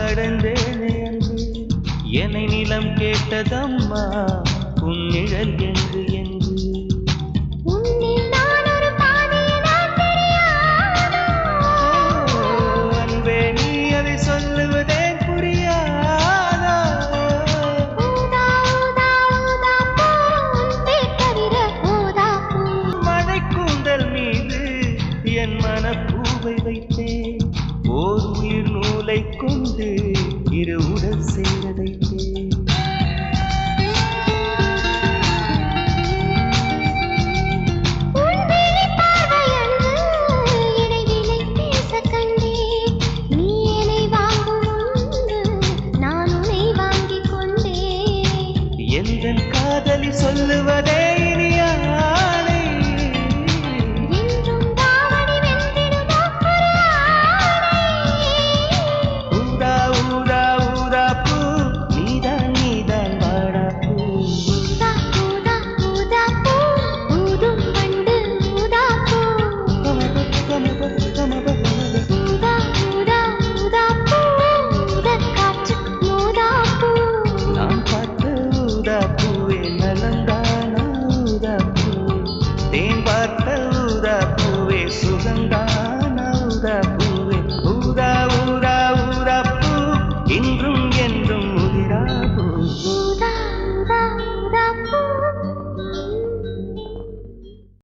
அடைந்தேனே அன்று என்னை நிலம் கேட்டதம்மா உன் நிழல் என்று என்று அன்பே நீ அதை சொல்லுவதே புரியாதா மழை கூந்தல் மீது என் மனப்பூவை வைத்தேன் ஓர் உயிர் நூலை கொண்டு இரு உடல் சேரதைத்தேன்